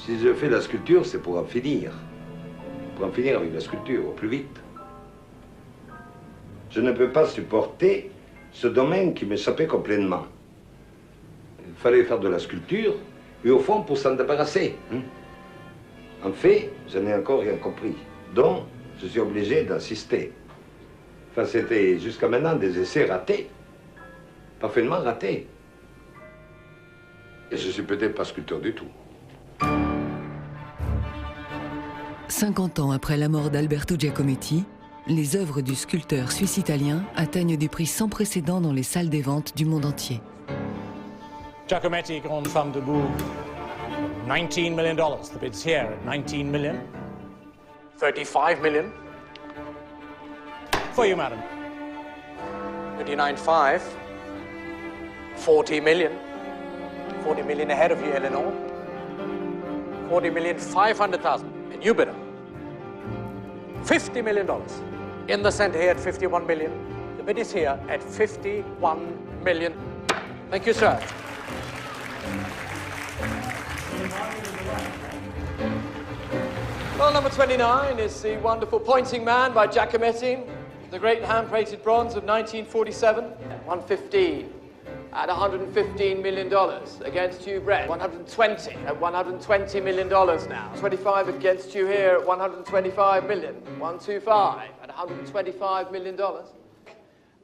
Si je fais la sculpture, c'est pour en finir. Pour en finir avec la sculpture au plus vite. Je ne peux pas supporter ce domaine qui m'échappait complètement. Il fallait faire de la sculpture, et au fond, pour s'en débarrasser. En fait, je n'ai encore rien compris. Donc, je suis obligé d'insister. Enfin, c'était jusqu'à maintenant des essais ratés. Parfaitement ratés. Et je suis peut-être pas sculpteur du tout. 50 ans après la mort d'Alberto Giacometti, les œuvres du sculpteur suisse-italien atteignent des prix sans précédent dans les salles des ventes du monde entier. Giacometti, grande femme debout, $19 million. The bid's here at $19 million. $35 million. For you, madam. $39.5. $40 million. $40 million ahead of you, Eleanor. $40,500,000. And you bidder. $50 million. In the center here at $51 million. The bid is here at $51 million. Thank you, sir. Well, number 29 is the wonderful Pointing Man by Giacometti, the great hand-painted bronze of 1947. 115 at $115 million against you, Brett. 120 at $120 million now. 25 against you here at $125 million. 125 at $125 million.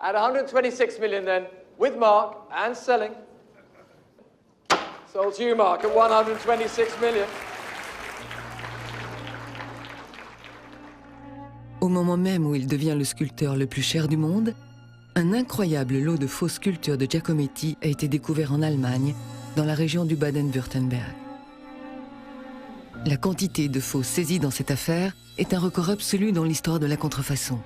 At $126 million then, with Mark and selling. Sold to you, Mark, at $126 million. Au moment même où il devient le sculpteur le plus cher du monde, un incroyable lot de fausses sculptures de Giacometti a été découvert en Allemagne, dans la région du Baden-Württemberg. La quantité de faux saisis dans cette affaire est un record absolu dans l'histoire de la contrefaçon.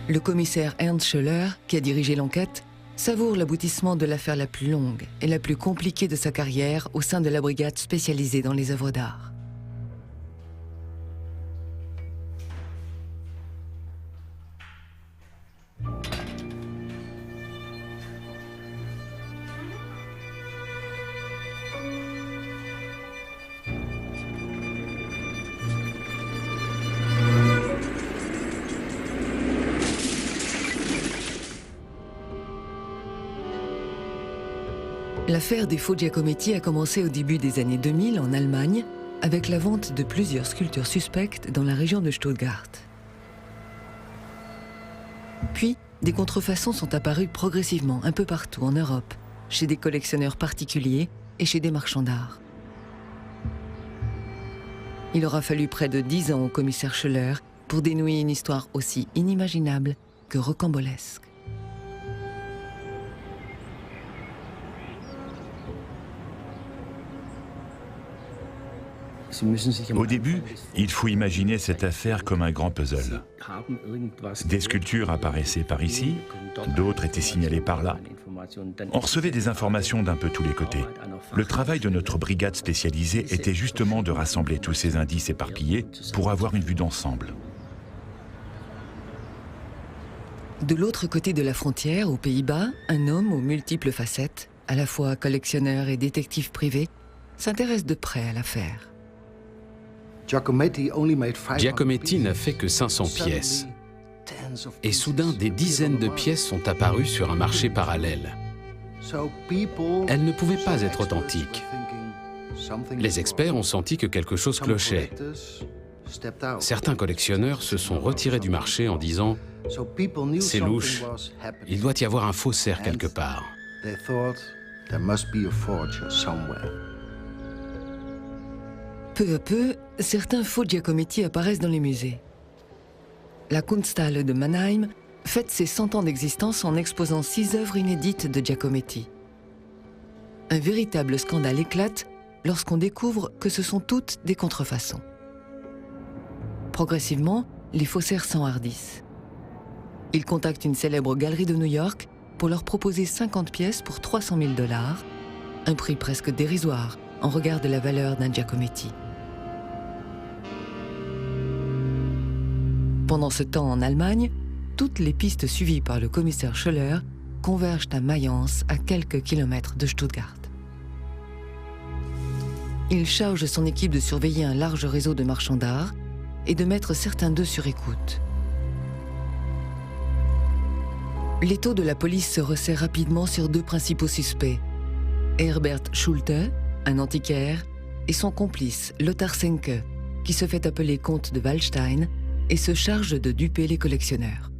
Le commissaire Ernst Schöller, qui a dirigé l'enquête, savoure l'aboutissement de l'affaire la plus longue et la plus compliquée de sa carrière au sein de la brigade spécialisée dans les œuvres d'art. L'affaire des faux Giacometti a commencé au début des années 2000 en Allemagne, avec la vente de plusieurs sculptures suspectes dans la région de Stuttgart. Puis, des contrefaçons sont apparues progressivement un peu partout en Europe, chez des collectionneurs particuliers et chez des marchands d'art. Il aura fallu près de 10 ans au commissaire Schöller pour dénouer une histoire aussi inimaginable que rocambolesque. Au début, il faut imaginer cette affaire comme un grand puzzle. Des sculptures apparaissaient par ici, d'autres étaient signalées par là. On recevait des informations d'un peu tous les côtés. Le travail de notre brigade spécialisée était justement de rassembler tous ces indices éparpillés pour avoir une vue d'ensemble. De l'autre côté de la frontière, aux Pays-Bas, un homme aux multiples facettes, à la fois collectionneur et détective privé, s'intéresse de près à l'affaire. Giacometti n'a fait que 500 pièces. Et soudain, des dizaines de pièces sont apparues sur un marché parallèle. Elles ne pouvaient pas être authentiques. Les experts ont senti que quelque chose clochait. Certains collectionneurs se sont retirés du marché en disant « C'est louche, il doit y avoir un faussaire quelque part ». Peu à peu, certains faux Giacometti apparaissent dans les musées. La Kunsthalle de Mannheim fête ses 100 ans d'existence en exposant 6 œuvres inédites de Giacometti. Un véritable scandale éclate lorsqu'on découvre que ce sont toutes des contrefaçons. Progressivement, les faussaires s'enhardissent. Ils contactent une célèbre galerie de New York pour leur proposer 50 pièces pour $300 000, un prix presque dérisoire en regard de la valeur d'un Giacometti. Pendant ce temps, en Allemagne, toutes les pistes suivies par le commissaire Schöller convergent à Mayence, à quelques kilomètres de Stuttgart. il charge son équipe de surveiller un large réseau de marchands d'art et de mettre certains d'eux sur écoute. L'étau de la police se resserre rapidement sur deux principaux suspects, Herbert Schulte, un antiquaire, et son complice, Lothar Senke, qui se fait appeler comte de Waldstein et se charge de duper les collectionneurs.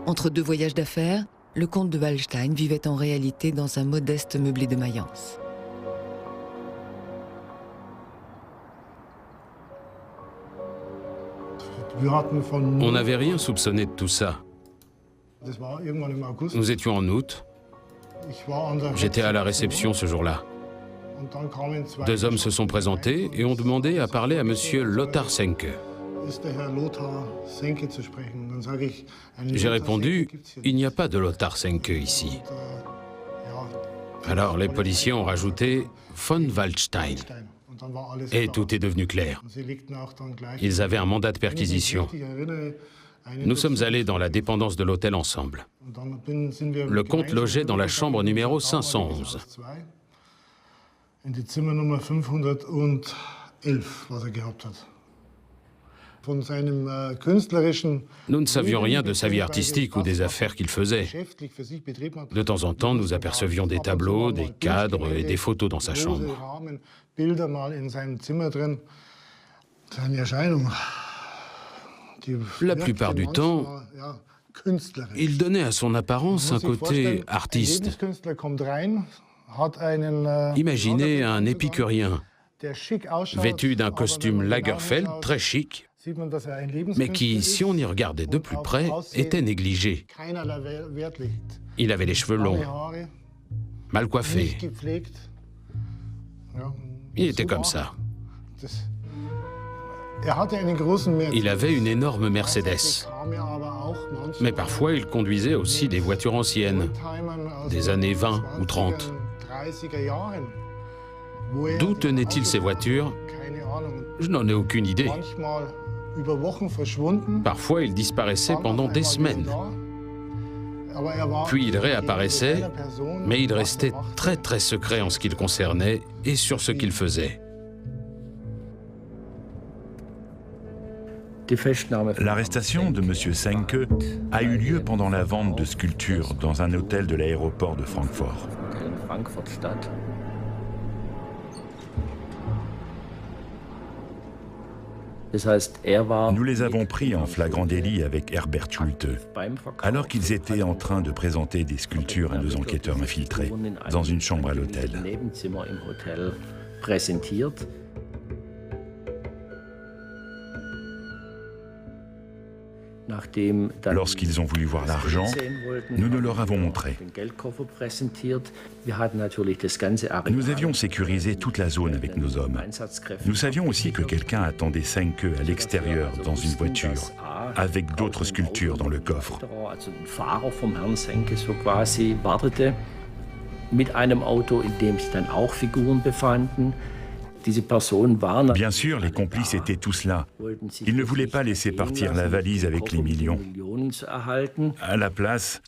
Entre deux voyages d'affaires, le comte de Waldstein vivait en réalité dans un modeste meublé de Mayence. On n'avait rien soupçonné de tout ça. Nous étions en août. J'étais à la réception ce jour-là. Deux hommes se sont présentés et ont demandé à parler à monsieur Lothar Senke. J'ai répondu, il n'y a pas de Lothar Senke ici. Alors les policiers ont rajouté von Waldstein. Et tout est devenu clair. Ils avaient un mandat de perquisition. Nous sommes allés dans la dépendance de l'hôtel ensemble. Le comte logeait dans la chambre numéro 511. Nous ne savions rien de sa vie artistique ou des affaires qu'il faisait. De temps en temps, nous apercevions des tableaux, des cadres et des photos dans sa chambre. La plupart du temps, il donnait à son apparence un côté artiste. Imaginez un épicurien, vêtu d'un costume Lagerfeld très chic, mais qui, si on y regardait de plus près, était négligé. Il avait les cheveux longs, mal coiffés. Il était comme ça. Il avait une énorme Mercedes. Mais parfois, il conduisait aussi des voitures anciennes, des années 20 ou 30. D'où tenaient-ils ces voitures? Je n'en ai aucune idée. Parfois, il disparaissait pendant des semaines. Puis il réapparaissait, mais il restait très très secret en ce qui le concernait et sur ce qu'il faisait. L'arrestation de M. Senke a eu lieu pendant la vente de sculptures dans un hôtel de l'aéroport de Francfort. Nous les avons pris en flagrant délit avec Herbert Schulte, alors qu'ils étaient en train de présenter des sculptures à nos enquêteurs infiltrés dans une chambre à l'hôtel. Lorsqu'ils ont voulu voir l'argent, nous ne leur avons montré. Nous avions sécurisé toute la zone avec nos hommes. Nous savions aussi que quelqu'un attendait Senke à l'extérieur dans une voiture, avec d'autres sculptures dans le coffre. Bien sûr, les complices étaient tous là. Ils ne voulaient pas laisser partir la valise avec les millions. À la place,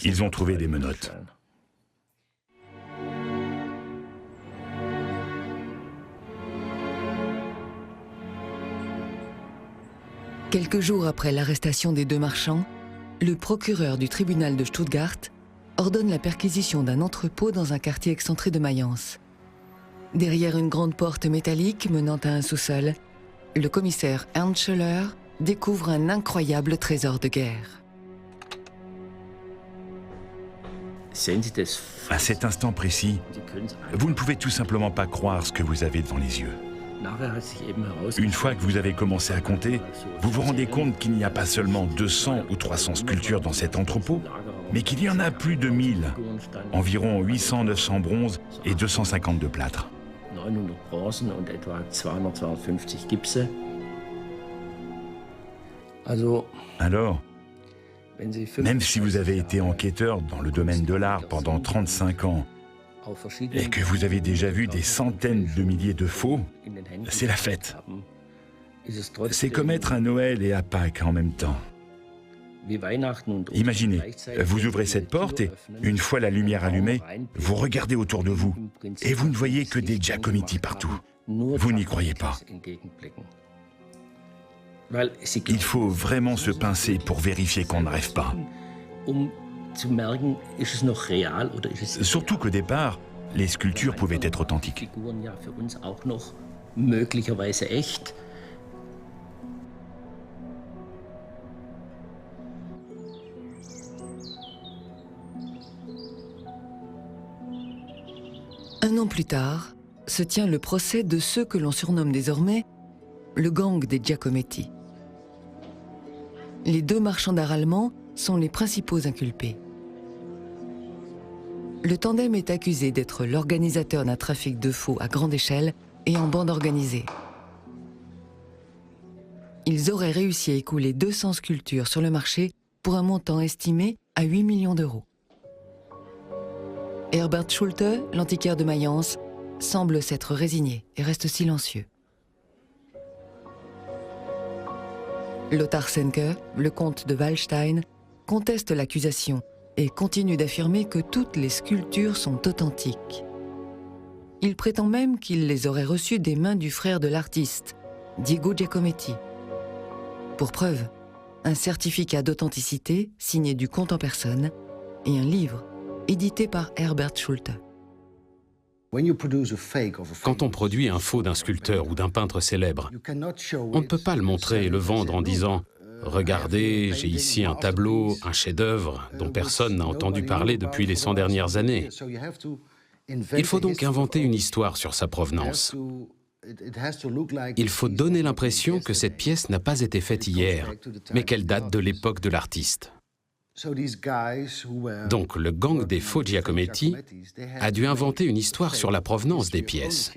ils ont trouvé des menottes. Quelques jours après l'arrestation des deux marchands, le procureur du tribunal de Stuttgart ordonne la perquisition d'un entrepôt dans un quartier excentré de Mayence. Derrière une grande porte métallique menant à un sous-sol, le commissaire Ernst Schöller découvre un incroyable trésor de guerre. À cet instant précis, vous ne pouvez tout simplement pas croire ce que vous avez devant les yeux. Une fois que vous avez commencé à compter, vous vous rendez compte qu'il n'y a pas seulement 200 ou 300 sculptures dans cet entrepôt, mais qu'il y en a plus de 1000, environ 800-900 bronzes et 250 de plâtre. Alors, même si vous avez été enquêteur dans le domaine de l'art pendant 35 ans et que vous avez déjà vu des centaines de milliers de faux, c'est la fête. C'est comme être à Noël et à Pâques en même temps. Imaginez, vous ouvrez cette porte et, une fois la lumière allumée, vous regardez autour de vous et vous ne voyez que des Giacometti partout. Vous n'y croyez pas. Il faut vraiment se pincer pour vérifier qu'on ne rêve pas. Surtout qu'au départ, les sculptures pouvaient être authentiques. Un an plus tard, se tient le procès de ceux que l'on surnomme désormais le gang des Giacometti. Les deux marchands d'art allemands sont les principaux inculpés. Le tandem est accusé d'être l'organisateur d'un trafic de faux à grande échelle et en bande organisée. Ils auraient réussi à écouler 200 sculptures sur le marché pour un montant estimé à 8 millions d'euros. Herbert Schulte, l'antiquaire de Mayence, semble s'être résigné et reste silencieux. Lothar Senke, le comte de Wallstein, conteste l'accusation et continue d'affirmer que toutes les sculptures sont authentiques. Il prétend même qu'il les aurait reçues des mains du frère de l'artiste, Diego Giacometti. Pour preuve, un certificat d'authenticité signé du comte en personne et un livre édité par Herbert Schulte. Quand on produit un faux d'un sculpteur ou d'un peintre célèbre, on ne peut pas le montrer et le vendre en disant « Regardez, j'ai ici un tableau, un chef-d'œuvre dont personne n'a entendu parler depuis les 100 dernières années ». Il faut donc inventer une histoire sur sa provenance. Il faut donner l'impression que cette pièce n'a pas été faite hier, mais qu'elle date de l'époque de l'artiste. Donc le gang des faux Giacometti a dû inventer une histoire sur la provenance des pièces.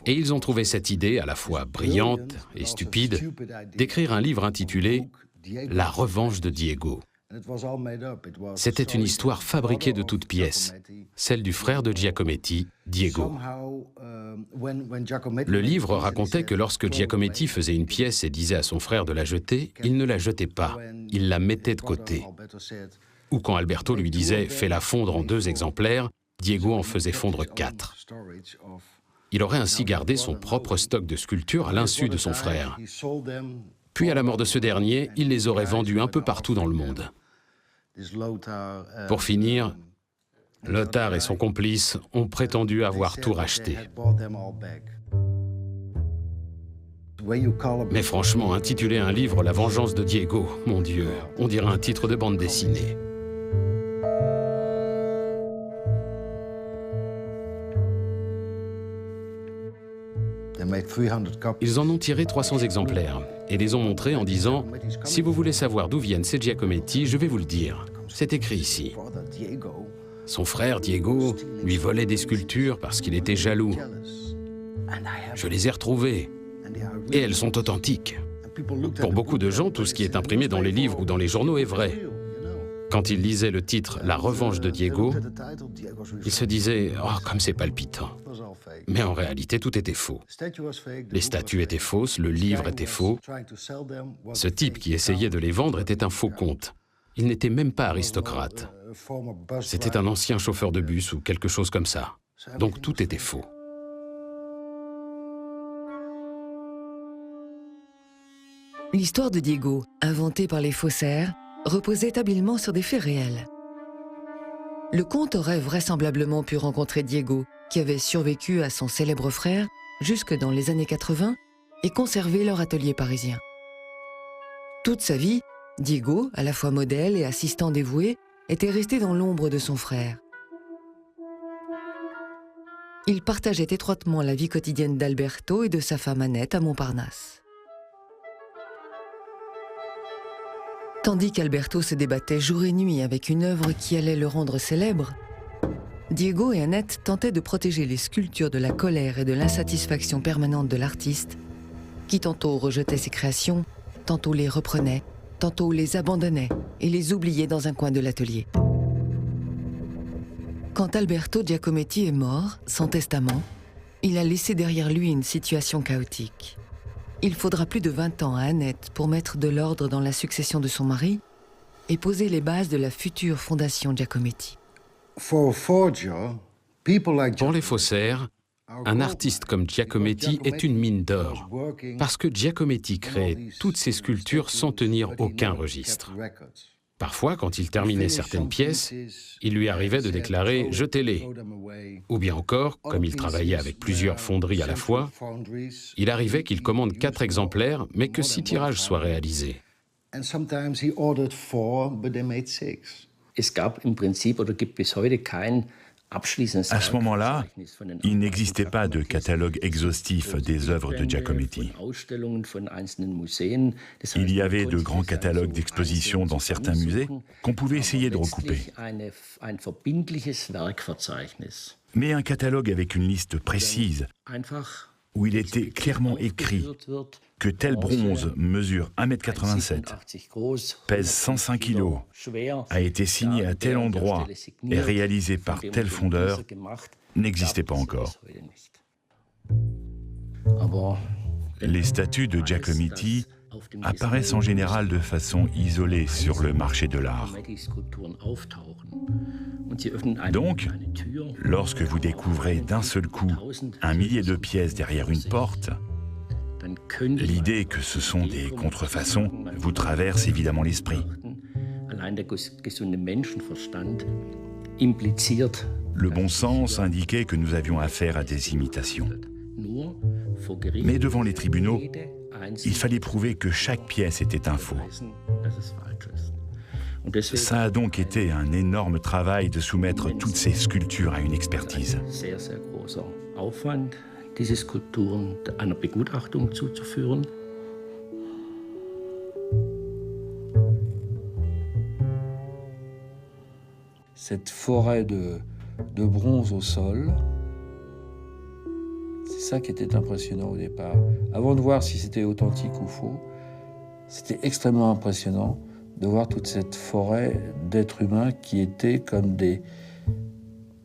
Et ils ont trouvé cette idée à la fois brillante et stupide d'écrire un livre intitulé « La revanche de Diego ». C'était une histoire fabriquée de toutes pièces, celle du frère de Giacometti, Diego. Le livre racontait que lorsque Giacometti faisait une pièce et disait à son frère de la jeter, il ne la jetait pas, il la mettait de côté. Ou quand Alberto lui disait « fais-la fondre en 2 exemplaires », Diego en faisait fondre 4. Il aurait ainsi gardé son propre stock de sculptures à l'insu de son frère. Puis à la mort de ce dernier, il les aurait vendues un peu partout dans le monde. Pour finir, Lothar et son complice ont prétendu avoir tout racheté. Mais franchement, intituler un livre « La vengeance de Diego », mon Dieu, on dirait un titre de bande dessinée. Ils en ont tiré 300 exemplaires et les ont montrés en disant « Si vous voulez savoir d'où viennent ces Giacometti, je vais vous le dire. C'est écrit ici. » Son frère Diego lui volait des sculptures parce qu'il était jaloux. Je les ai retrouvées et elles sont authentiques. Pour beaucoup de gens, tout ce qui est imprimé dans les livres ou dans les journaux est vrai. Quand ils lisaient le titre « La revanche de Diego », ils se disaient « Oh, comme c'est palpitant ». Mais en réalité, tout était faux. Les statues étaient fausses, le livre était faux. Ce type qui essayait de les vendre était un faux comte. Il n'était même pas aristocrate. C'était un ancien chauffeur de bus ou quelque chose comme ça. Donc tout était faux. L'histoire de Diego, inventée par les faussaires, reposait habilement sur des faits réels. Le comte aurait vraisemblablement pu rencontrer Diego, qui avait survécu à son célèbre frère jusque dans les années 80 et conservé leur atelier parisien. Toute sa vie, Diego, à la fois modèle et assistant dévoué, était resté dans l'ombre de son frère. Il partageait étroitement la vie quotidienne d'Alberto et de sa femme Annette à Montparnasse. Tandis qu'Alberto se débattait jour et nuit avec une œuvre qui allait le rendre célèbre, Diego et Annette tentaient de protéger les sculptures de la colère et de l'insatisfaction permanente de l'artiste, qui tantôt rejetait ses créations, tantôt les reprenait, tantôt les abandonnait et les oubliait dans un coin de l'atelier. Quand Alberto Giacometti est mort, sans testament, il a laissé derrière lui une situation chaotique. Il faudra plus de 20 ans à Annette pour mettre de l'ordre dans la succession de son mari et poser les bases de la future fondation Giacometti. Pour les faussaires, un artiste comme Giacometti est une mine d'or, parce que Giacometti crée toutes ses sculptures sans tenir aucun registre. Parfois, quand il terminait certaines pièces, il lui arrivait de déclarer « jetez-les ». Ou bien encore, comme il travaillait avec plusieurs fonderies à la fois, il arrivait qu'il commande 4 exemplaires, mais que 6 tirages soient réalisés. Es gab im Prinzip oder gibt bis heute kein abschließendes À ce moment-là, il n'existait pas de catalogue exhaustif des œuvres de Giacometti. Il y avait de grands catalogues d'exposition dans certains musées qu'on pouvait essayer de recouper. Mais un catalogue avec une liste précise, où il était clairement écrit que tel bronze mesure 1,87 m, pèse 105 kg, a été signé à tel endroit et réalisé par tel fondeur, n'existait pas encore. Les statues de Giacometti apparaissent en général de façon isolée sur le marché de l'art. Donc, lorsque vous découvrez d'un seul coup 1 millier de pièces derrière une porte, l'idée que ce sont des contrefaçons vous traverse évidemment l'esprit. Le bon sens indiquait que nous avions affaire à des imitations. Mais devant les tribunaux, il fallait prouver que chaque pièce était un faux. Ça a donc été un énorme travail de soumettre toutes ces sculptures à une expertise. Diese Skulpturen einer Begutachtung zuzuführen. Cette forêt de bronze au sol, c'est ça qui était impressionnant au départ. Avant de voir si c'était authentique ou faux, c'était extrêmement impressionnant de voir toute cette forêt d'êtres humains qui étaient comme des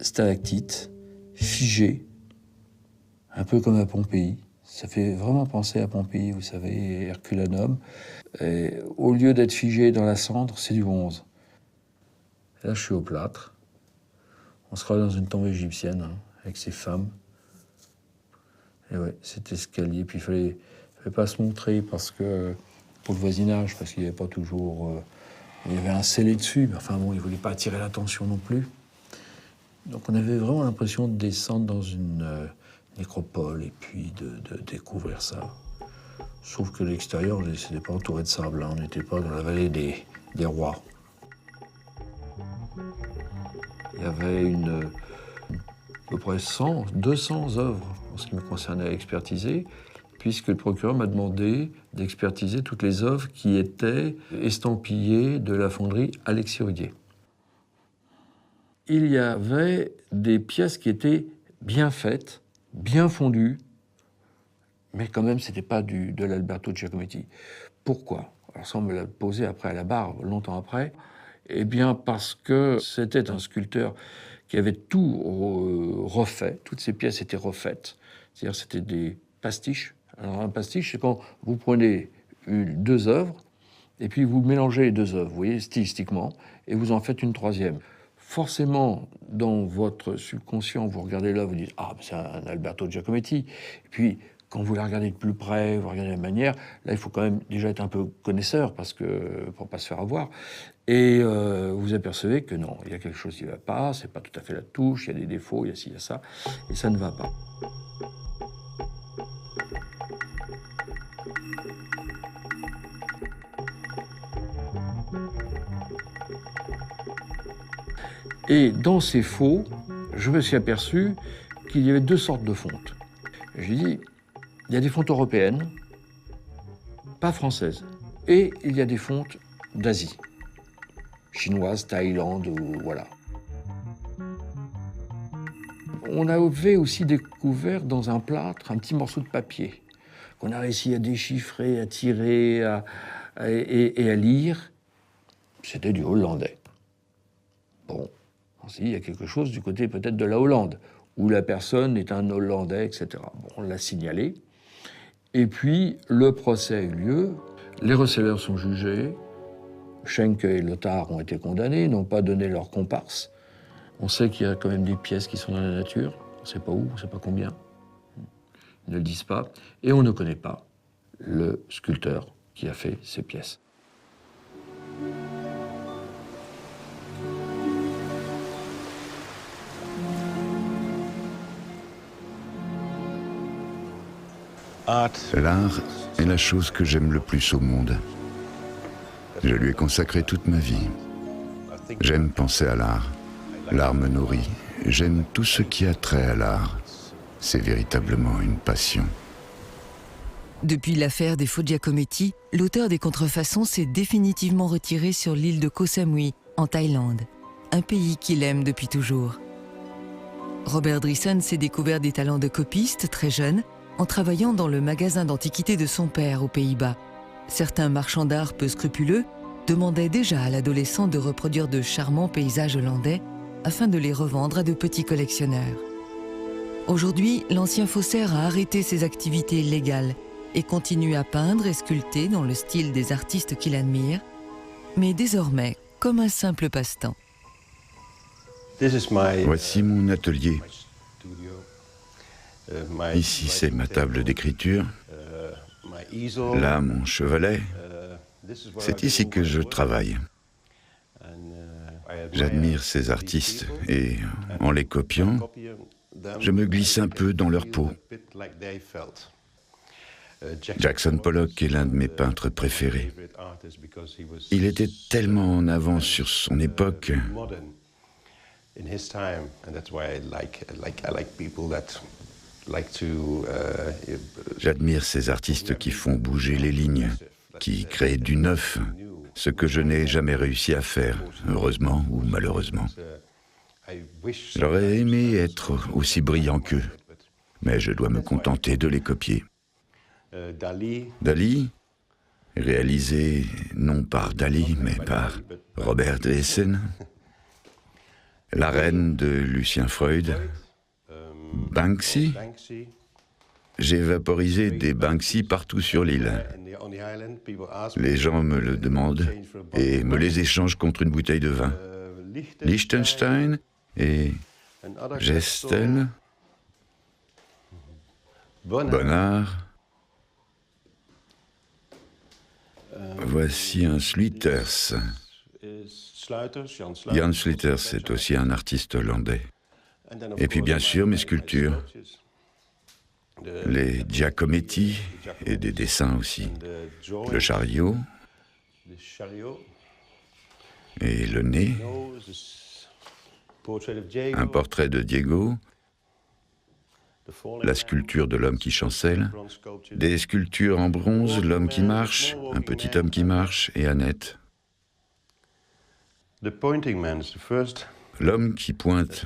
stalactites figées, un peu comme à Pompéi. Ça fait vraiment penser à Pompéi, vous savez, Herculanum. Et au lieu d'être figé dans la cendre, c'est du bronze. Et là, je suis au plâtre. On se croit dans une tombe égyptienne, hein, avec ces femmes. Et ouais, cet escalier. Puis il fallait pas se montrer parce que, pour le voisinage, parce qu'il n'y avait pas toujours... il y avait un scellé dessus, mais enfin bon, il ne voulait pas attirer l'attention non plus. Donc on avait vraiment l'impression de descendre dans une nécropole et puis de découvrir ça. Sauf que l'extérieur, c'était pas entouré de sable, hein. On n'était pas dans la vallée des rois. Il y avait à peu près 200 œuvres en ce qui me concernait à expertiser, puisque le procureur m'a demandé d'expertiser toutes les œuvres qui étaient estampillées de la fonderie Alexis Rudier. Il y avait des pièces qui étaient bien faites, bien fondues, mais quand même, c'était pas de l'Alberto Giacometti. Pourquoi? Alors ça, on me l'a posé après à la barre, longtemps après. Eh bien, parce que c'était un sculpteur qui avait tout refait, toutes ces pièces étaient refaites. C'est-à-dire, c'était des pastiches. Alors, un pastiche, c'est quand vous prenez 2 œuvres, et puis vous mélangez les 2 œuvres, vous voyez, stylistiquement, et vous en faites une 3e. Forcément, dans votre subconscient, vous regardez l'œuvre, vous dites « Ah, c'est un Alberto Giacometti ». Et puis, quand vous la regardez de plus près, vous regardez la manière, là, il faut quand même déjà être un peu connaisseur pour ne pas se faire avoir. Et vous apercevez que non, il y a quelque chose qui ne va pas, c'est pas tout à fait la touche, il y a des défauts, il y a ci, il y a ça, et ça ne va pas. Et dans ces faux, je me suis aperçu qu'il y avait 2 sortes de fontes. J'ai dit, il y a des fontes européennes, pas françaises, et il y a des fontes d'Asie, chinoises, Thaïlande, ou voilà. On avait aussi découvert dans un plâtre un petit morceau de papier qu'on a réussi à déchiffrer, à tirer et à lire. C'était du hollandais. Bon. Il y a quelque chose du côté peut-être de la Hollande, où la personne est un Hollandais, etc. Bon, on l'a signalé. Et puis, le procès a eu lieu, les receveurs sont jugés, Schenke et Lothar ont été condamnés, n'ont pas donné leur comparse. On sait qu'il y a quand même des pièces qui sont dans la nature. On ne sait pas où, on ne sait pas combien. Ils ne le disent pas. Et on ne connaît pas le sculpteur qui a fait ces pièces. L'art est la chose que j'aime le plus au monde. Je lui ai consacré toute ma vie. J'aime penser à l'art. L'art me nourrit. J'aime tout ce qui a trait à l'art. C'est véritablement une passion. Depuis l'affaire des faux Giacometti, l'auteur des contrefaçons s'est définitivement retiré sur l'île de Koh Samui, en Thaïlande, un pays qu'il aime depuis toujours. Robert Driessen s'est découvert des talents de copiste très jeune, en travaillant dans le magasin d'antiquités de son père aux Pays-Bas. Certains marchands d'art peu scrupuleux demandaient déjà à l'adolescent de reproduire de charmants paysages hollandais afin de les revendre à de petits collectionneurs. Aujourd'hui, l'ancien faussaire a arrêté ses activités légales et continue à peindre et sculpter dans le style des artistes qu'il admire, mais désormais comme un simple passe-temps. Voici mon atelier. Ici, c'est ma table d'écriture. Là, mon chevalet. C'est ici que je travaille. J'admire ces artistes et, en les copiant, je me glisse un peu dans leur peau. Jackson Pollock est l'un de mes peintres préférés. Il était tellement en avance sur son époque. J'admire ces artistes qui font bouger les lignes, qui créent du neuf, ce que je n'ai jamais réussi à faire, heureusement ou malheureusement. J'aurais aimé être aussi brillant qu'eux, mais je dois me contenter de les copier. Dali, réalisé non par Dali, mais par Robert Driessen. La reine de Lucien Freud. Banksy. J'ai vaporisé des Banksy partout sur l'île. Les gens me le demandent et me les échangent contre une bouteille de vin. Liechtenstein et Gestel. Bonnard. Voici un Sluiters. Jan Sluiters est aussi un artiste hollandais. Et puis bien sûr mes sculptures. Les Giacometti et des dessins aussi. Le chariot et le nez. Un portrait de Diego. La sculpture de l'homme qui chancelle. Des sculptures en bronze, l'homme qui marche, un petit homme qui marche et Annette. L'homme qui pointe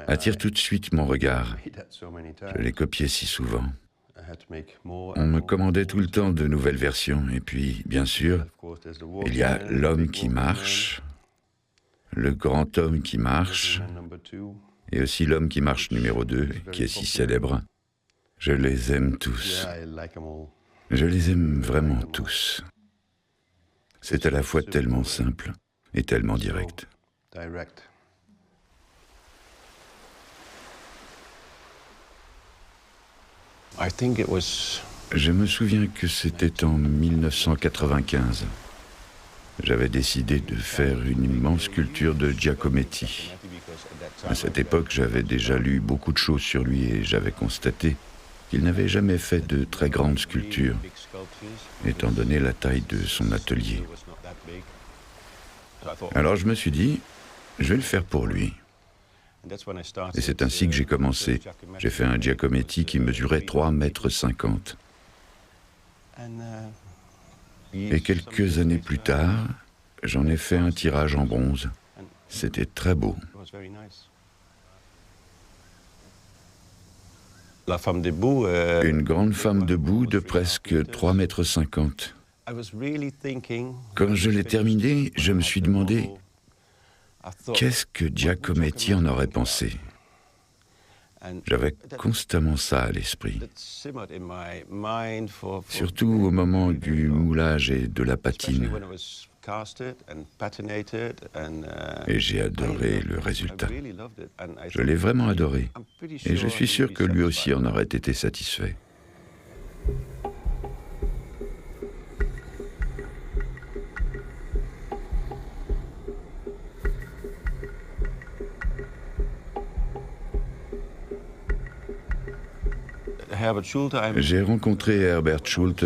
attire tout de suite mon regard. Je l'ai copié si souvent. On me commandait tout le temps de nouvelles versions. Et puis, bien sûr, il y a l'homme qui marche, le grand homme qui marche, et aussi l'homme qui marche numéro 2, qui est si célèbre. Je les aime tous. Je les aime vraiment tous. C'est à la fois tellement simple et tellement direct. Je me souviens que c'était en 1995. J'avais décidé de faire une immense sculpture de Giacometti. À cette époque, j'avais déjà lu beaucoup de choses sur lui et j'avais constaté qu'il n'avait jamais fait de très grandes sculptures, étant donné la taille de son atelier. Alors je me suis dit, je vais le faire pour lui. Et c'est ainsi que j'ai commencé. J'ai fait un Giacometti qui mesurait 3,50 m. Et quelques années plus tard, j'en ai fait un tirage en bronze. C'était très beau. La femme debout. Une grande femme debout de presque 3,50 m. Quand je l'ai terminé, je me suis demandé qu'est-ce que Giacometti en aurait pensé. J'avais constamment ça à l'esprit. Surtout au moment du moulage et de la patine. Et j'ai adoré le résultat. Je l'ai vraiment adoré. Et je suis sûr que lui aussi en aurait été satisfait. J'ai rencontré Herbert Schulte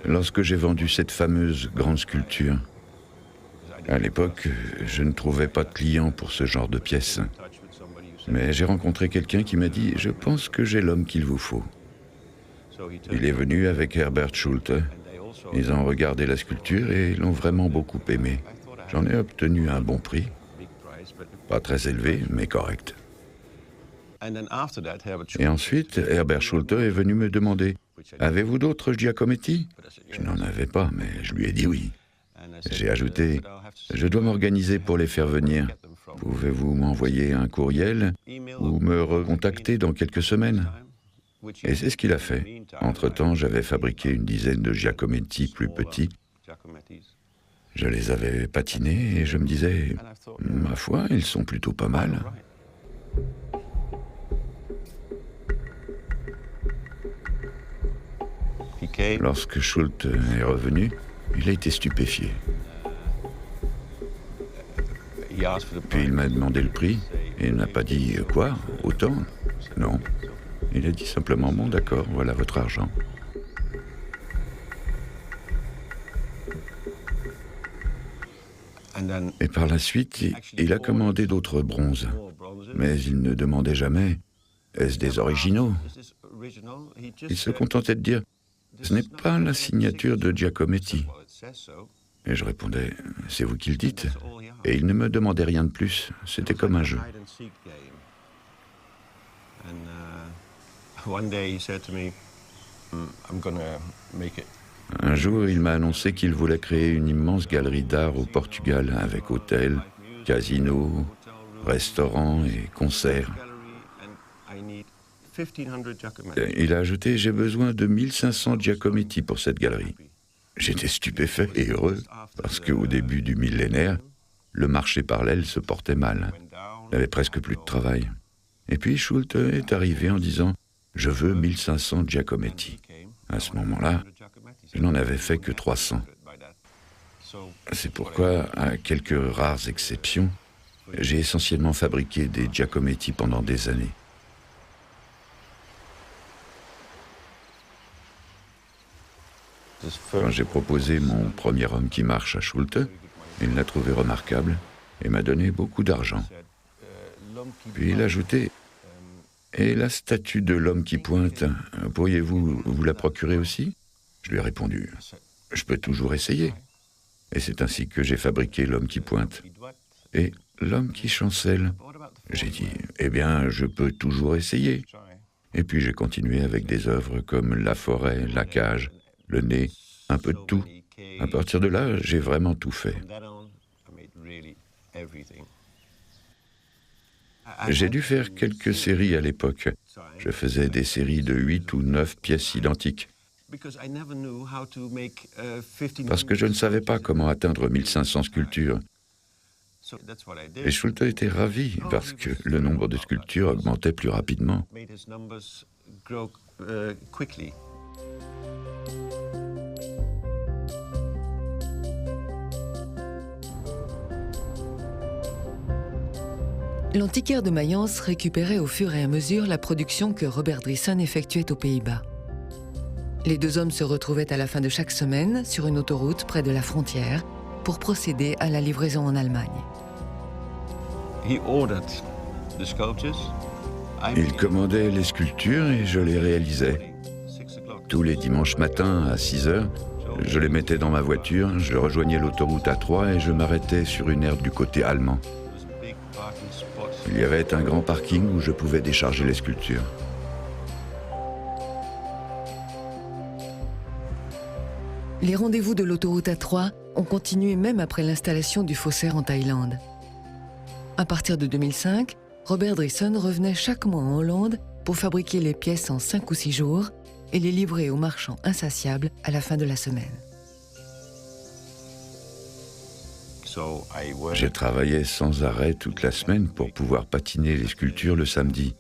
lorsque j'ai vendu cette fameuse grande sculpture. À l'époque, je ne trouvais pas de clients pour ce genre de pièces. Mais j'ai rencontré quelqu'un qui m'a dit « Je pense que j'ai l'homme qu'il vous faut ». Il est venu avec Herbert Schulte. Ils ont regardé la sculpture et l'ont vraiment beaucoup aimée. J'en ai obtenu un bon prix. Pas très élevé, mais correct. Et ensuite, Herbert Schulte est venu me demander « Avez-vous d'autres Giacometti ?» Je n'en avais pas, mais je lui ai dit oui. J'ai ajouté « Je dois m'organiser pour les faire venir. Pouvez-vous m'envoyer un courriel ou me recontacter dans quelques semaines ?» Et c'est ce qu'il a fait. Entre-temps, j'avais fabriqué une dizaine de Giacometti plus petits. Je les avais patinés et je me disais « Ma foi, ils sont plutôt pas mal. » Lorsque Schulte est revenu, il a été stupéfié. Puis il m'a demandé le prix, et il n'a pas dit « Quoi? Autant ?» Non. Il a dit simplement « Bon, d'accord, voilà votre argent. » Et par la suite, il a commandé d'autres bronzes. Mais il ne demandait jamais « Est-ce des originaux ?» Il se contentait de dire « Ce n'est pas la signature de Giacometti. » Et je répondais « C'est vous qui le dites ?» Et il ne me demandait rien de plus. C'était comme un jeu. Un jour, il m'a annoncé qu'il voulait créer une immense galerie d'art au Portugal, avec hôtel, casino, restaurant et concerts. Il a ajouté « J'ai besoin de 1500 Giacometti pour cette galerie. » J'étais stupéfait et heureux, parce qu'au début du millénaire, le marché parallèle se portait mal. Il n'avait presque plus de travail. Et puis Schulte est arrivé en disant « Je veux 1500 Giacometti ». À ce moment-là, je n'en avais fait que 300. C'est pourquoi, à quelques rares exceptions, j'ai essentiellement fabriqué des Giacometti pendant des années. Quand j'ai proposé mon premier homme qui marche à Schulte, il l'a trouvé remarquable et m'a donné beaucoup d'argent. Puis il a ajouté « Et la statue de l'homme qui pointe, pourriez-vous vous la procurer aussi ?» Je lui ai répondu « Je peux toujours essayer. » Et c'est ainsi que j'ai fabriqué l'homme qui pointe. Et l'homme qui chancelle, j'ai dit « Eh bien, je peux toujours essayer. » Et puis j'ai continué avec des œuvres comme la forêt, la cage, le nez, un peu de tout. À partir de là, j'ai vraiment tout fait. J'ai dû faire quelques séries à l'époque. Je faisais des séries de 8 ou 9 pièces identiques. Parce que je ne savais pas comment atteindre 1500 sculptures. Et Schulte était ravi parce que le nombre de sculptures augmentait plus rapidement. L'antiquaire de Mayence récupérait au fur et à mesure la production que Robert Driessen effectuait aux Pays-Bas. Les deux hommes se retrouvaient à la fin de chaque semaine sur une autoroute près de la frontière pour procéder à la livraison en Allemagne. Il commandait les sculptures et je les réalisais. Tous les dimanches matins à 6 heures, je les mettais dans ma voiture, je rejoignais l'autoroute A3 et je m'arrêtais sur une aire du côté allemand. Il y avait un grand parking où je pouvais décharger les sculptures. Les rendez-vous de l'autoroute A3 ont continué même après l'installation du faussaire en Thaïlande. À partir de 2005, Robert Driessen revenait chaque mois en Hollande pour fabriquer les pièces en 5 ou 6 jours et les livrer aux marchands insatiables à la fin de la semaine. Je travaillais sans arrêt toute la semaine pour pouvoir patiner les sculptures le samedi.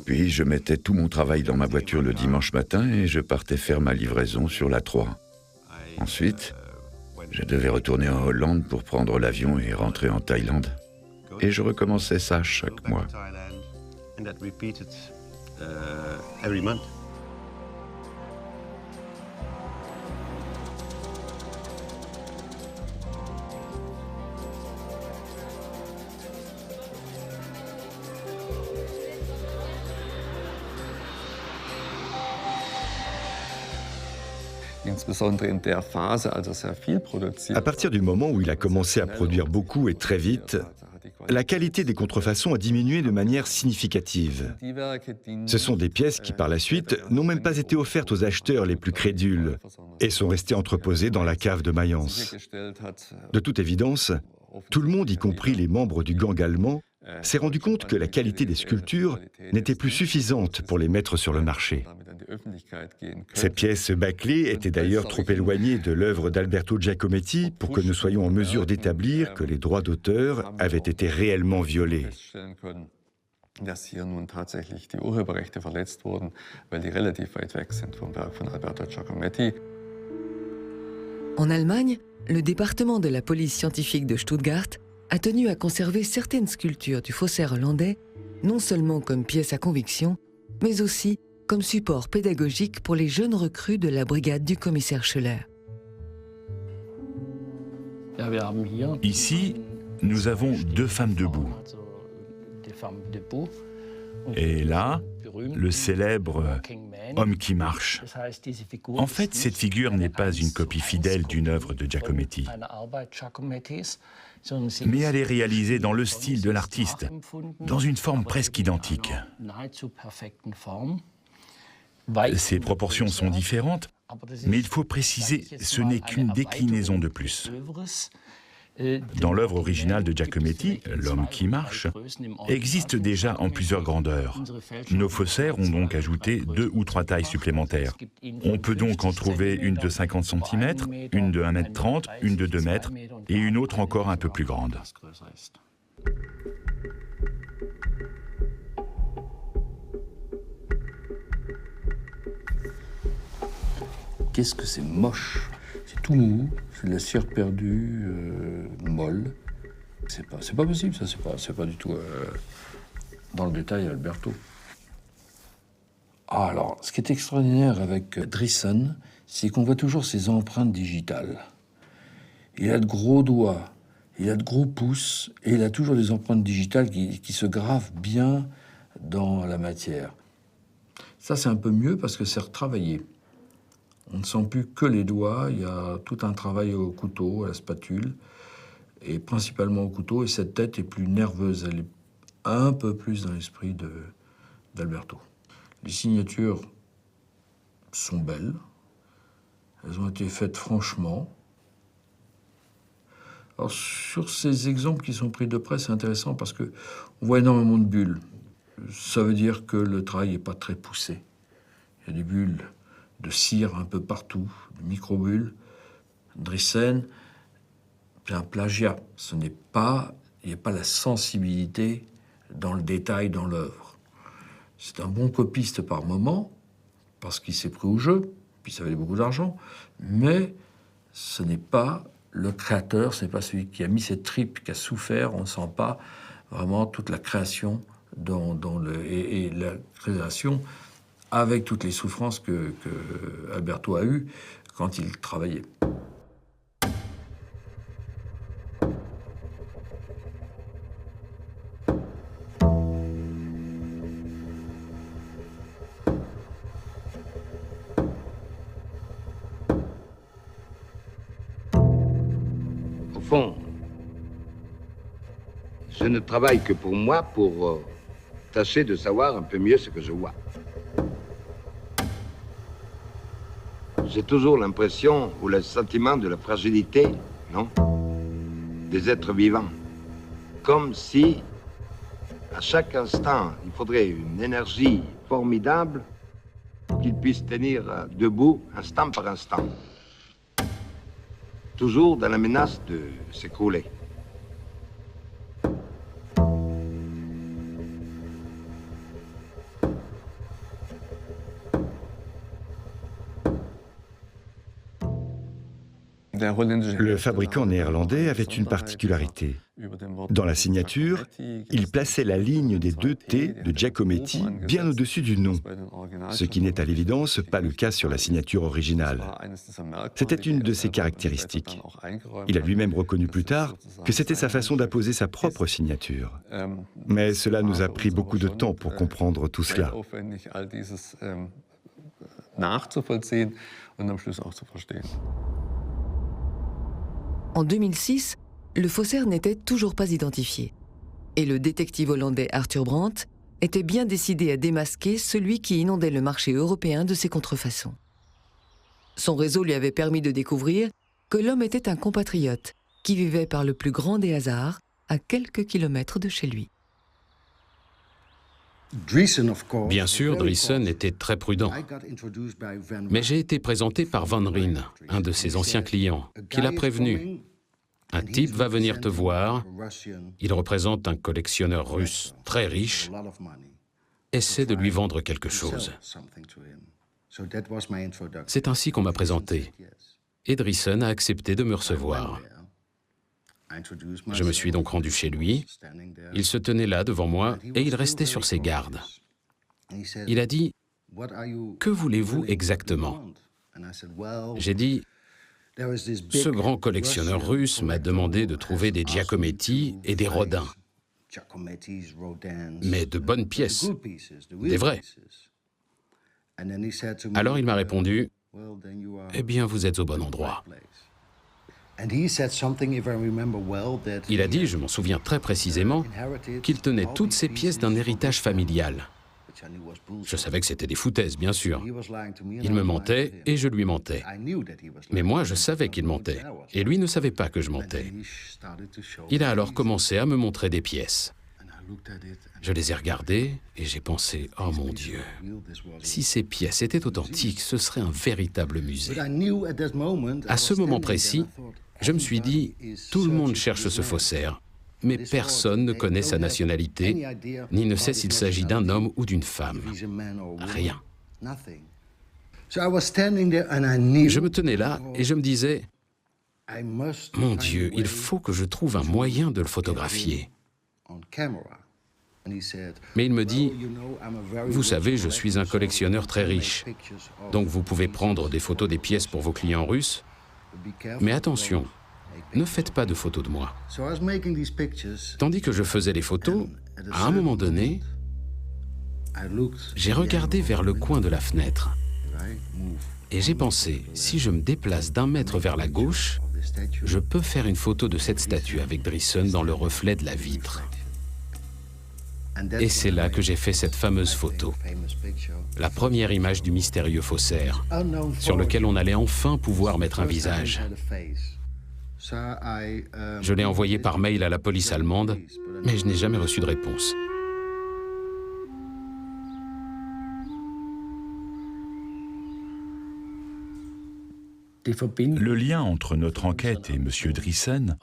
Puis je mettais tout mon travail dans ma voiture le dimanche matin et je partais faire ma livraison sur l'A3. Ensuite, je devais retourner en Hollande pour prendre l'avion et rentrer en Thaïlande. Et je recommençais ça chaque mois. À partir du moment où il a commencé à produire beaucoup et très vite, la qualité des contrefaçons a diminué de manière significative. Ce sont des pièces qui, par la suite, n'ont même pas été offertes aux acheteurs les plus crédules et sont restées entreposées dans la cave de Mayence. De toute évidence, tout le monde, y compris les membres du gang allemand, s'est rendu compte que la qualité des sculptures n'était plus suffisante pour les mettre sur le marché. Ces pièces bâclées étaient d'ailleurs trop éloignées de l'œuvre d'Alberto Giacometti pour que nous soyons en mesure d'établir que les droits d'auteur avaient été réellement violés. En Allemagne, le département de la police scientifique de Stuttgart a tenu à conserver certaines sculptures du faussaire hollandais, non seulement comme pièces à conviction, mais aussi comme support pédagogique pour les jeunes recrues de la brigade du commissaire Schöller. Ici, nous avons deux femmes debout. Et là, le célèbre homme qui marche. En fait, cette figure n'est pas une copie fidèle d'une œuvre de Giacometti, mais elle est réalisée dans le style de l'artiste, dans une forme presque identique. Ses proportions sont différentes, mais il faut préciser, ce n'est qu'une déclinaison de plus. Dans l'œuvre originale de Giacometti, l'homme qui marche existe déjà en plusieurs grandeurs. Nos faussaires ont donc ajouté 2 ou 3 tailles supplémentaires. On peut donc en trouver une de 50 cm, une de 1,30 m, une de 2 mètres et une autre encore un peu plus grande. Qu'est-ce que c'est moche! C'est tout mou, c'est de la cire perdue, molle. C'est pas possible, ça, c'est pas du tout dans le détail Alberto. Ah, alors, ce qui est extraordinaire avec Driessen, c'est qu'on voit toujours ses empreintes digitales. Il a de gros doigts, il a de gros pouces, et il a toujours des empreintes digitales qui se gravent bien dans la matière. Ça, c'est un peu mieux parce que c'est retravaillé. On ne sent plus que les doigts, il y a tout un travail au couteau, à la spatule, et principalement au couteau, et cette tête est plus nerveuse, elle est un peu plus dans l'esprit d'Alberto. Les signatures sont belles, elles ont été faites franchement. Alors sur ces exemples qui sont pris de près, c'est intéressant parce qu'on voit énormément de bulles. Ça veut dire que le travail n'est pas très poussé. Il y a des bulles de cire un peu partout, de microbules. Driessen, c'est un plagiat. Il n'y a pas la sensibilité dans le détail, dans l'œuvre. C'est un bon copiste par moment, parce qu'il s'est pris au jeu, puis ça valait beaucoup d'argent, mais ce n'est pas le créateur, ce n'est pas celui qui a mis cette tripe, qui a souffert. On ne sent pas vraiment toute la création et la création avec toutes les souffrances que Alberto a eues quand il travaillait. Au fond, je ne travaille que pour moi, pour tâcher de savoir un peu mieux ce que je vois. J'ai toujours l'impression ou le sentiment de la fragilité, non, des êtres vivants. Comme si, à chaque instant, il faudrait une énergie formidable pour qu'ils puissent tenir debout instant par instant. toujours dans la menace de s'écrouler. Le fabricant néerlandais avait une particularité. Dans la signature, il plaçait la ligne des 2 T de Giacometti bien au-dessus du nom, ce qui n'est à l'évidence pas le cas sur la signature originale. C'était une de ses caractéristiques. Il a lui-même reconnu plus tard que c'était sa façon d'apposer sa propre signature. Mais cela nous a pris beaucoup de temps pour comprendre tout cela. En 2006, le faussaire n'était toujours pas identifié. Et le détective hollandais Arthur Brandt était bien décidé à démasquer celui qui inondait le marché européen de ses contrefaçons. Son réseau lui avait permis de découvrir que l'homme était un compatriote qui vivait par le plus grand des hasards à quelques kilomètres de chez lui. Bien sûr, Driessen était très prudent. Mais j'ai été présenté par Van Rijn, un de ses anciens clients, qui l'a prévenu. Un type va venir te voir, il représente un collectionneur russe très riche, essaie de lui vendre quelque chose. C'est ainsi qu'on m'a présenté. Et Driessen a accepté de me recevoir. Je me suis donc rendu chez lui, il se tenait là devant moi et il restait sur ses gardes. Il a dit « Que voulez-vous exactement ?» J'ai dit « Ce grand collectionneur russe m'a demandé de trouver des Giacometti et des Rodin, mais de bonnes pièces, des vrais. » Alors il m'a répondu « Eh bien, vous êtes au bon endroit. » Il a dit, je m'en souviens très précisément, qu'il tenait toutes ces pièces d'un héritage familial. Je savais que c'était des foutaises, bien sûr. Il me mentait et je lui mentais. Mais moi, je savais qu'il mentait, et lui ne savait pas que je mentais. Il a alors commencé à me montrer des pièces. Je les ai regardées et j'ai pensé, oh mon Dieu, si ces pièces étaient authentiques, ce serait un véritable musée. À ce moment précis, je me suis dit, tout le monde cherche ce faussaire, mais personne ne connaît sa nationalité, ni ne sait s'il s'agit d'un homme ou d'une femme. Rien. Je me tenais là et je me disais, mon Dieu, il faut que je trouve un moyen de le photographier. Mais il me dit, vous savez, je suis un collectionneur très riche, donc vous pouvez prendre des photos des pièces pour vos clients russes, mais attention, ne faites pas de photos de moi. Tandis que je faisais les photos, à un moment donné, j'ai regardé vers le coin de la fenêtre et j'ai pensé, si je me déplace d'1 mètre vers la gauche, je peux faire une photo de cette statue avec Driessen dans le reflet de la vitre. Et c'est là que j'ai fait cette fameuse photo, la première image du mystérieux faussaire, sur lequel on allait enfin pouvoir mettre un visage. Je l'ai envoyé par mail à la police allemande, mais je n'ai jamais reçu de réponse. Le lien entre notre enquête et M. Driessen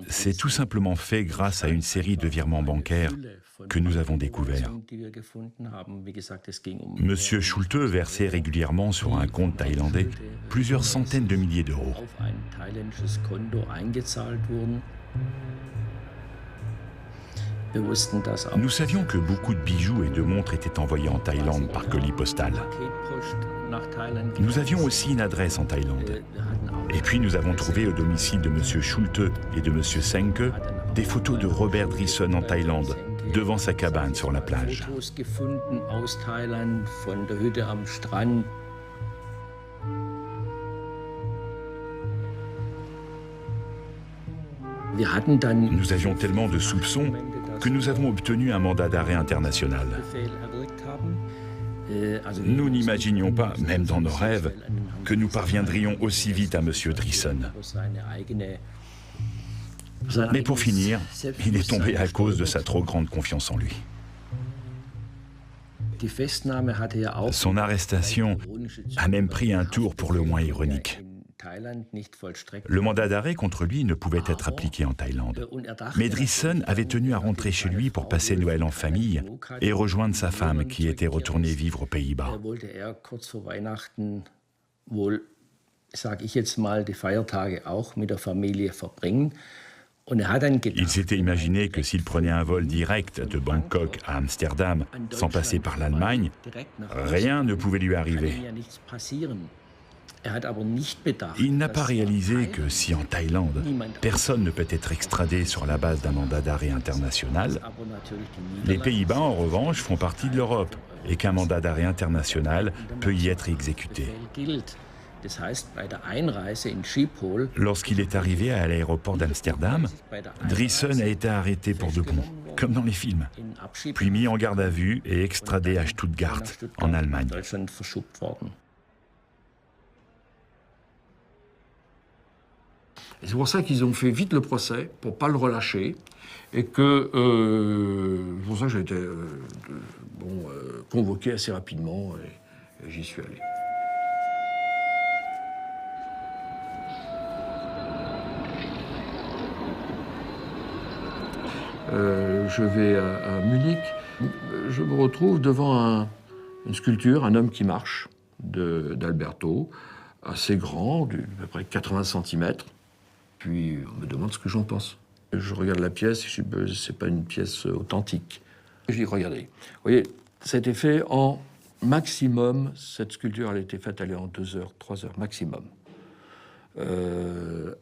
s'est tout simplement fait grâce à une série de virements bancaires que nous avons découverts. M. Schulte versait régulièrement sur un compte thaïlandais plusieurs centaines de milliers d'euros. Nous savions que beaucoup de bijoux et de montres étaient envoyés en Thaïlande par colis postal. Nous avions aussi une adresse en Thaïlande. Et puis nous avons trouvé au domicile de M. Schulte et de M. Senke des photos de Robert Driessen en Thaïlande, devant sa cabane sur la plage. Nous avions tellement de soupçons que nous avons obtenu un mandat d'arrêt international. Nous n'imaginions pas, même dans nos rêves, que nous parviendrions aussi vite à M. Driessen. Mais pour finir, il est tombé à cause de sa trop grande confiance en lui. Son arrestation a même pris un tour pour le moins ironique. Le mandat d'arrêt contre lui ne pouvait être appliqué en Thaïlande. Mais Driessen avait tenu à rentrer chez lui pour passer Noël en famille et rejoindre sa femme qui était retournée vivre aux Pays-Bas. Il s'était imaginé que s'il prenait un vol direct de Bangkok à Amsterdam sans passer par l'Allemagne, rien ne pouvait lui arriver. Il n'a pas réalisé que si en Thaïlande, personne ne peut être extradé sur la base d'un mandat d'arrêt international, les Pays-Bas, en revanche, font partie de l'Europe et qu'un mandat d'arrêt international peut y être exécuté. Lorsqu'il est arrivé à l'aéroport d'Amsterdam, Driessen a été arrêté pour de bon, comme dans les films, puis mis en garde à vue et extradé à Stuttgart, en Allemagne. C'est pour ça qu'ils ont fait vite le procès, pour ne pas le relâcher, et que c'est pour ça que j'ai été convoqué assez rapidement, et j'y suis allé. Je vais à Munich, je me retrouve devant une sculpture, un homme qui marche, d'Alberto, assez grand, à peu près 80 cm. Puis on me demande ce que j'en pense. Je regarde la pièce, je dis, c'est pas une pièce authentique. Je dis, regardez, vous voyez, ça a été fait en maximum, cette sculpture, elle a été faite, elle est en 2 heures, 3 heures, maximum.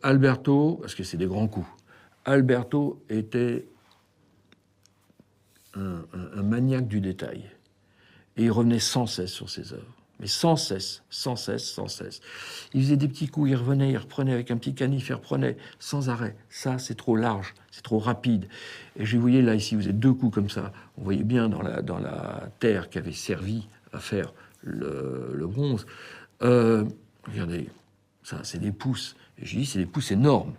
Alberto, parce que c'est des grands coups, Alberto était un maniaque du détail. Et il revenait sans cesse sur ses œuvres. Mais sans cesse, sans cesse, sans cesse. Il faisait des petits coups, il revenait, il reprenait avec un petit canif, il reprenait sans arrêt. Ça, c'est trop large, c'est trop rapide. Et je voyais là, ici, vous avez 2 coups comme ça. On voyait bien dans la terre qui avait servi à faire le bronze. Regardez, ça, c'est des pouces. Et je dis, c'est des pouces énormes.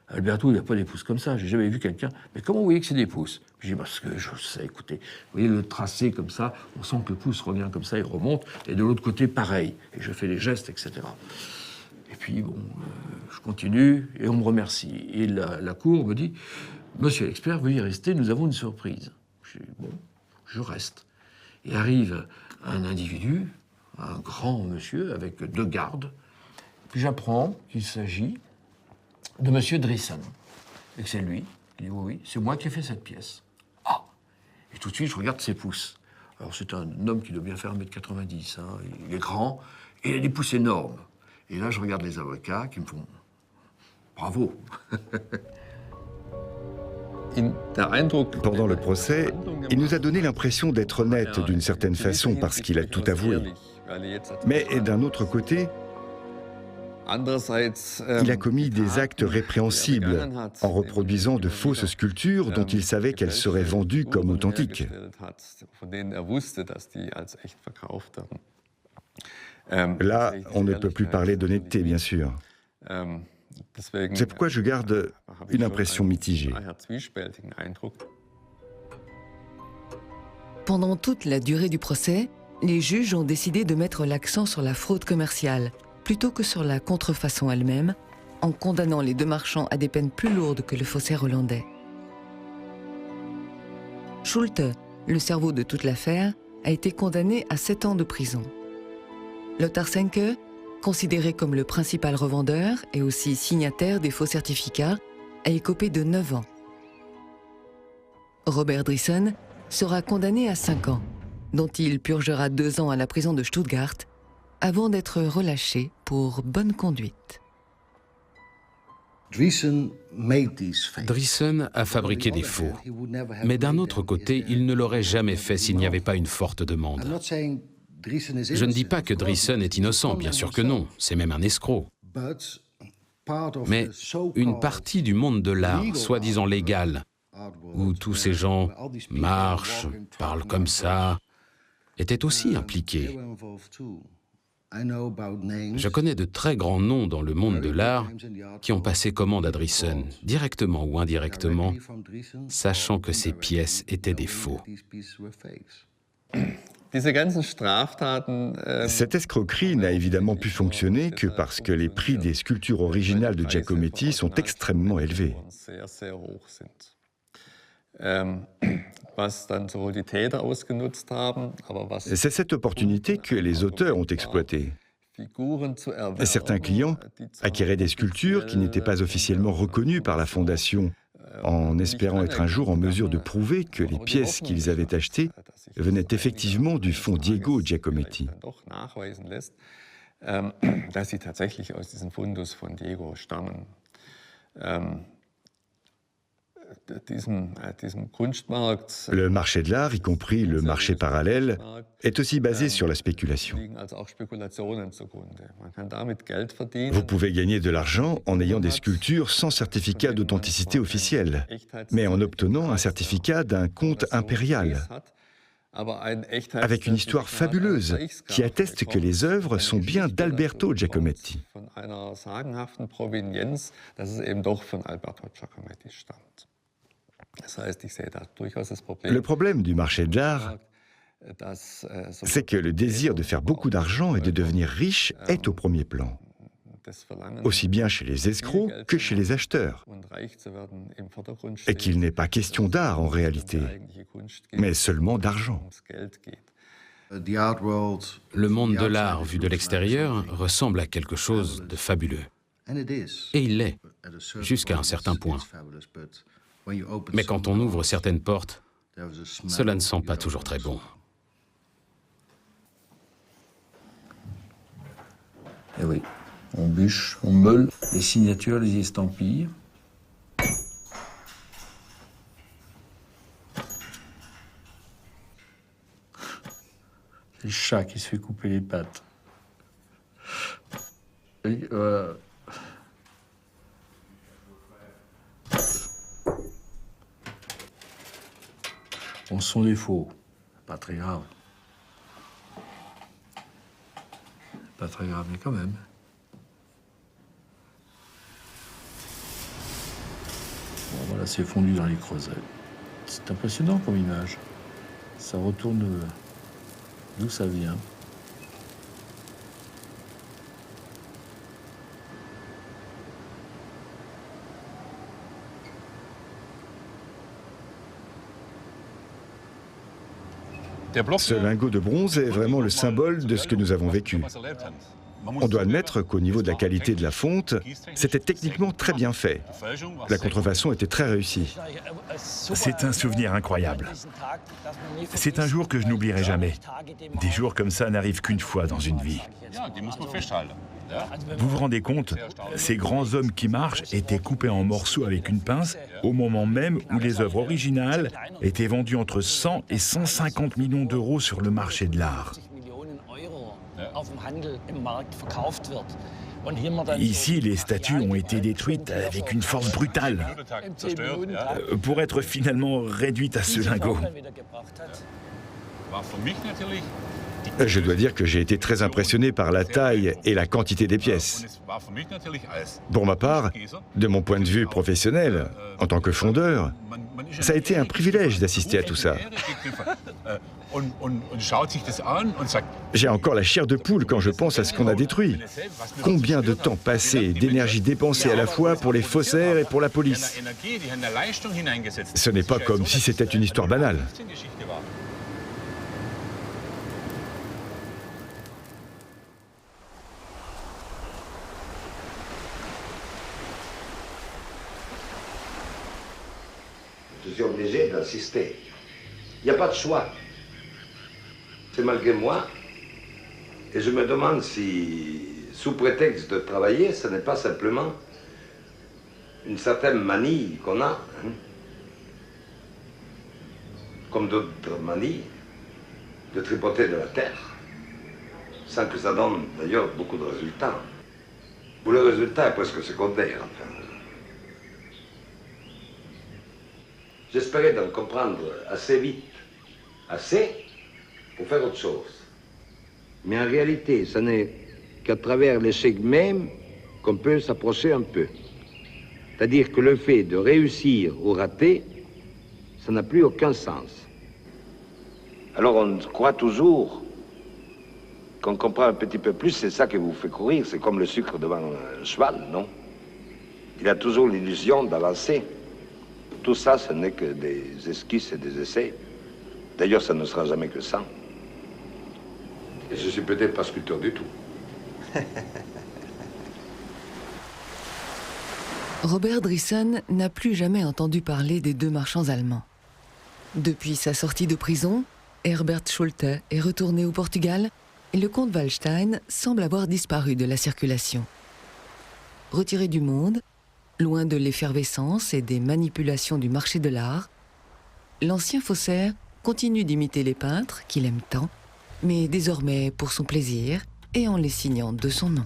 Alberto, il n'a pas des pouces comme ça. J'ai jamais vu quelqu'un. Mais comment vous voyez que c'est des pouces? Je dis, parce que je sais, écoutez, vous voyez le tracé comme ça, on sent que le pouce revient comme ça, il remonte, et de l'autre côté, pareil. Et je fais les gestes, etc. Et puis, bon, je continue, et on me remercie. Et la cour me dit, monsieur l'expert, veuillez rester, nous avons une surprise. Je dis, bon, je reste. Et arrive un individu, un grand monsieur, avec 2 gardes. Puis j'apprends qu'il s'agit de monsieur Driessen. Et que c'est lui. Il dit, oui, c'est moi qui ai fait cette pièce. Ah! Et tout de suite, je regarde ses pouces. Alors, c'est un homme qui doit bien faire 1m90. Hein. Il est grand, et il a des pouces énormes. Et là, je regarde les avocats qui me font bravo. Pendant le procès, il nous a donné l'impression d'être honnête d'une certaine façon parce qu'il a tout avoué. Mais d'un autre côté, il a commis des actes répréhensibles en reproduisant de fausses sculptures dont il savait qu'elles seraient vendues comme authentiques. Là, on ne peut plus parler d'honnêteté, bien sûr. C'est pourquoi je garde une impression mitigée. Pendant toute la durée du procès, les juges ont décidé de mettre l'accent sur la fraude commerciale, plutôt que sur la contrefaçon elle-même, en condamnant les 2 marchands à des peines plus lourdes que le faussaire hollandais. Schulte, le cerveau de toute l'affaire, a été condamné à 7 ans de prison. Lothar Senke, considéré comme le principal revendeur et aussi signataire des faux certificats, a écopé de 9 ans. Robert Driessen sera condamné à 5 ans, dont il purgera 2 ans à la prison de Stuttgart, avant d'être relâché pour bonne conduite. Driessen a fabriqué des faux. Mais d'un autre côté, il ne l'aurait jamais fait s'il n'y avait pas une forte demande. Je ne dis pas que Driessen est innocent, bien sûr que non, c'est même un escroc. Mais une partie du monde de l'art, soi-disant légal, où tous ces gens marchent, parlent comme ça, était aussi impliquée. Je connais de très grands noms dans le monde de l'art qui ont passé commande à Driessen, directement ou indirectement, sachant que ces pièces étaient des faux. Cette escroquerie n'a évidemment pu fonctionner que parce que les prix des sculptures originales de Giacometti sont extrêmement élevés. C'est cette opportunité que les auteurs ont exploitée. Certains clients acquéraient des sculptures qui n'étaient pas officiellement reconnues par la Fondation, en espérant être un jour en mesure de prouver que les pièces qu'ils avaient achetées venaient effectivement du fonds Diego Giacometti. Le marché de l'art, y compris le marché parallèle, est aussi basé sur la spéculation. Vous pouvez gagner de l'argent en ayant des sculptures sans certificat d'authenticité officielle, mais en obtenant un certificat d'un comte impérial, avec une histoire fabuleuse qui atteste que les œuvres sont bien d'Alberto Giacometti. Le problème du marché de l'art, c'est que le désir de faire beaucoup d'argent et de devenir riche est au premier plan, aussi bien chez les escrocs que chez les acheteurs, et qu'il n'est pas question d'art en réalité, mais seulement d'argent. Le monde de l'art vu de l'extérieur ressemble à quelque chose de fabuleux. Et il l'est, jusqu'à un certain point. Mais quand on ouvre certaines portes, cela ne sent pas toujours très bon. Eh oui, on bûche, on meule les signatures, les estampilles. C'est le chat qui se fait couper les pattes. On sont défauts, pas très grave. Pas très grave, mais quand même. Bon, voilà, c'est fondu dans les creusets. C'est impressionnant comme image. Ça retourne d'où ça vient. Ce lingot de bronze est vraiment le symbole de ce que nous avons vécu. On doit admettre qu'au niveau de la qualité de la fonte, c'était techniquement très bien fait. La contrefaçon était très réussie. C'est un souvenir incroyable. C'est un jour que je n'oublierai jamais. Des jours comme ça n'arrivent qu'une fois dans une vie. Vous vous rendez compte, ces grands hommes qui marchent étaient coupés en morceaux avec une pince au moment même où les œuvres originales étaient vendues entre 100 et 150 millions d'euros sur le marché de l'art. Ici, les statues ont été détruites avec une force brutale pour être finalement réduites à ce lingot. Je dois dire que j'ai été très impressionné par la taille et la quantité des pièces. Pour ma part, de mon point de vue professionnel, en tant que fondeur, ça a été un privilège d'assister à tout ça. J'ai encore la chair de poule quand je pense à ce qu'on a détruit. Combien de temps passé, d'énergie dépensée à la fois pour les faussaires et pour la police. Ce n'est pas comme si c'était une histoire banale. Je suis obligé d'insister. Il n'y a pas de choix. C'est malgré moi. Et je me demande si, sous prétexte de travailler, ce n'est pas simplement une certaine manie qu'on a, hein, comme d'autres manies, de tripoter de la terre, sans que ça donne d'ailleurs beaucoup de résultats. Où le résultat est presque secondaire, enfin. J'espérais d'en comprendre assez vite, assez pour faire autre chose. Mais en réalité, ce n'est qu'à travers l'échec même qu'on peut s'approcher un peu. C'est-à-dire que le fait de réussir ou rater, ça n'a plus aucun sens. Alors on croit toujours qu'on comprend un petit peu plus, c'est ça qui vous fait courir, c'est comme le sucre devant un cheval, non? Il a toujours l'illusion d'avancer. Tout ça, ce n'est que des esquisses et des essais. D'ailleurs, ça ne sera jamais que ça. Et je suis peut-être pas sculpteur du tout. Robert Driessen n'a plus jamais entendu parler des deux marchands allemands. Depuis sa sortie de prison, Herbert Schulte est retourné au Portugal et le comte Wallstein semble avoir disparu de la circulation. Retiré du monde, loin de l'effervescence et des manipulations du marché de l'art, l'ancien faussaire continue d'imiter les peintres qu'il aime tant, mais désormais pour son plaisir et en les signant de son nom.